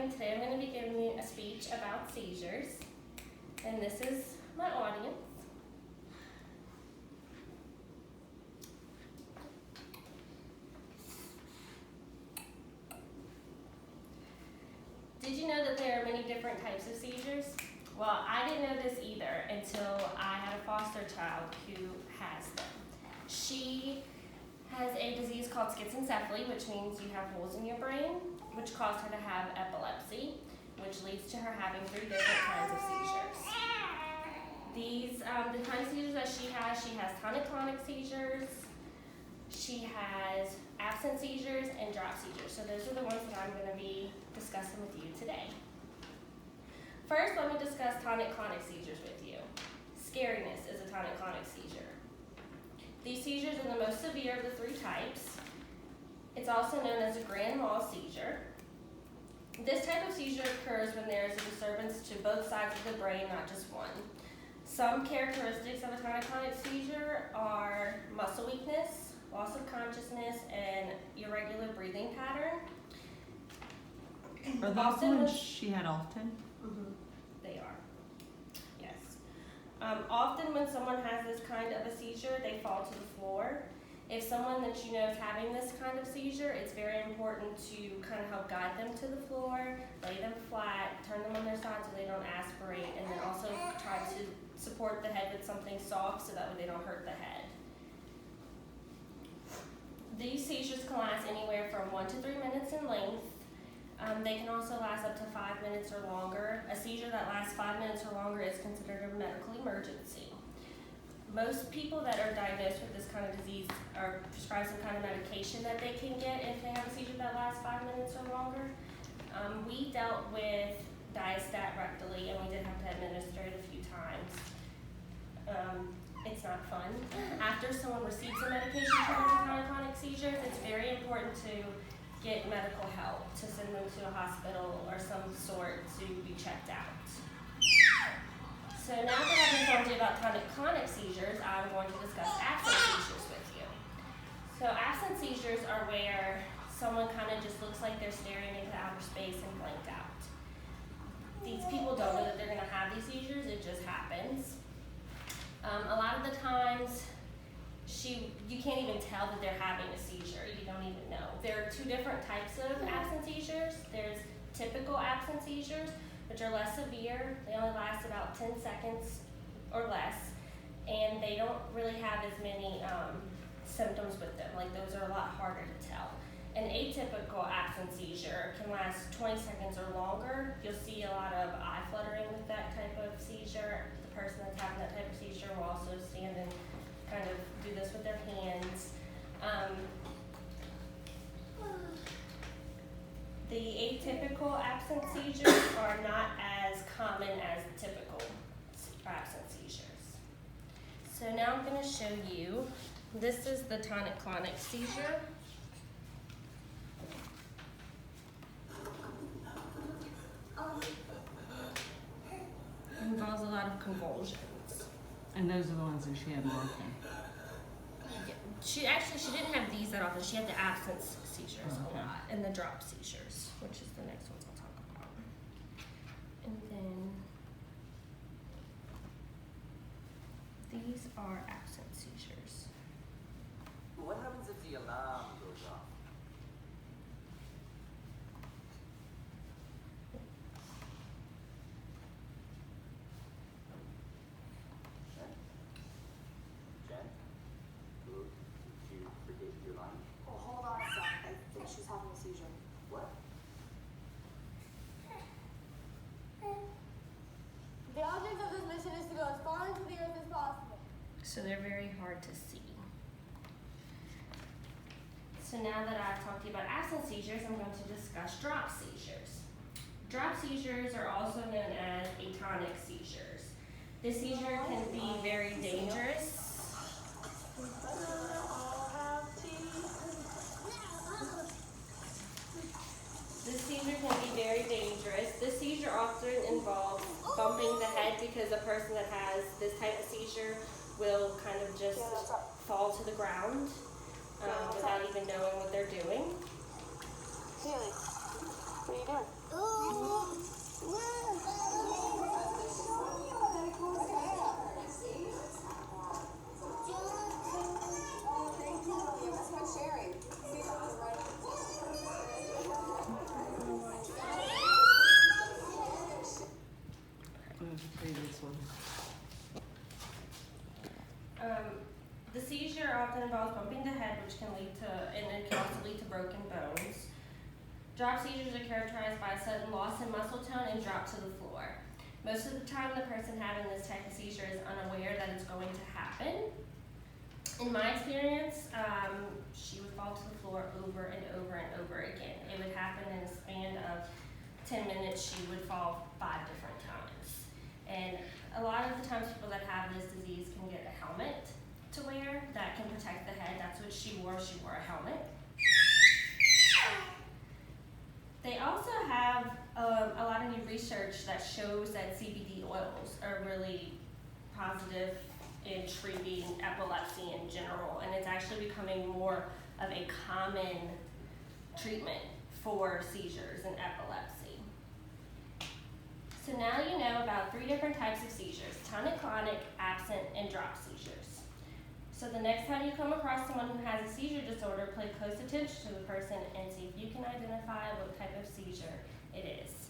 and today I'm going to be giving you a speech about seizures. And this is my audience. Did you know that there are many different types of seizures? Well, I didn't know this either until I had a foster child who has them. She has a disease called schizencephaly, which means you have holes in your brain, which cause her to have epilepsy, which leads to her having 3 different kinds of seizures. The kind of seizures that she has tonic-clonic seizures, she has absent seizures, and drop seizures. So those are the ones that I'm going to be discussing with you today. First, let me discuss tonic-clonic seizures with you. Scariness is a tonic-clonic seizure. These seizures are the most severe of the 3 types. It's also known as a grand mal seizure. This type of seizure occurs when there is a disturbance to both sides of the brain, not just one. Some characteristics of a tonic-clonic seizure are muscle weakness, loss of consciousness, and irregular breathing pattern. Are those the ones she had often? Mm-hmm. They are, yes. Often when someone has this kind of a seizure, they fall to the floor. If someone that you know is having this kind of seizure, it's very important to kind of help guide them to the floor, lay them flat, turn them on their side so they don't aspirate, and then also try to support the head with something soft so that way they don't hurt the head. These seizures can last anywhere from 1 to 3 minutes in length. They can also last up to 5 minutes or longer. A seizure that lasts 5 minutes or longer is considered a medical emergency. Most people that are diagnosed with this kind of disease are prescribed some kind of medication that they can get if they have a seizure that lasts 5 minutes or longer. We dealt with Diastat rectally, and we did have to administer it a few times. It's not fun. After someone receives the medication for tonic-clonic seizures, it's very important to get medical help, to send them to a hospital or some sort to be checked out. So now that I've informed you about tonic-clonic seizures, I'm going to discuss absent seizures with you. So absent seizures are where someone kind of just looks like they're staring into outer space and blanked out. These people don't know that they're going to have these seizures, it just happens. A lot of the times, you can't even tell that they're having a seizure. You don't even know. There are 2 different types of absent seizures. There's typical absent seizures, which are less severe. They only last about 10 seconds or less, and they don't really have as many symptoms with them. Like, those are a lot harder to tell. An atypical absent seizure can last 20 seconds or longer. You'll see a lot of eye fluttering with that type of seizure. The person that's having that type of seizure will also stand and kind of do this with their hands. The atypical absent seizures are not as common as typical absent seizures. So now I'm going to show you, this is the tonic-clonic seizure. It involves a lot of convulsions. And those are the ones that she had more often. She didn't have these that often. She had the absence seizures a lot and the drop seizures, which is the next ones I'll talk about. And then these are absent seizures. What happens if the alarm goes off? Jen? Did you forget your line? Oh, hold on a sec. I think she's having a seizure. What? The object of this mission is to go as far into the earth as possible. So they're very hard to see. So now that I've talked to you about absent seizures, I'm going to discuss drop seizures. Drop seizures are also known as atonic seizures. This seizure can be very dangerous. This seizure can be very dangerous. This seizure often involves bumping the head because a person that has this type of seizure will kind of just fall to the ground without even knowing what they're doing. Haley, what are you doing? involves bumping the head, which can lead to, and it can also lead to broken bones. Drop seizures are characterized by a sudden loss in muscle tone and drop to the floor. Most of the time, the person having this type of seizure is unaware that it's going to happen. In my experience, she would fall to the floor over and over and over again. It would happen in a span of 10 minutes. She would fall 5 different times. And a lot of the times people that have this disease can get a helmet to wear that can protect the head. That's what she wore. She wore a helmet. They also have a lot of new research that shows that CBD oils are really positive in treating epilepsy in general, and it's actually becoming more of a common treatment for seizures and epilepsy. So now you know about 3 different types of seizures: tonic-clonic, absent, and drop seizures. So the next time you come across someone who has a seizure disorder, pay close attention to the person and see if you can identify what type of seizure it is.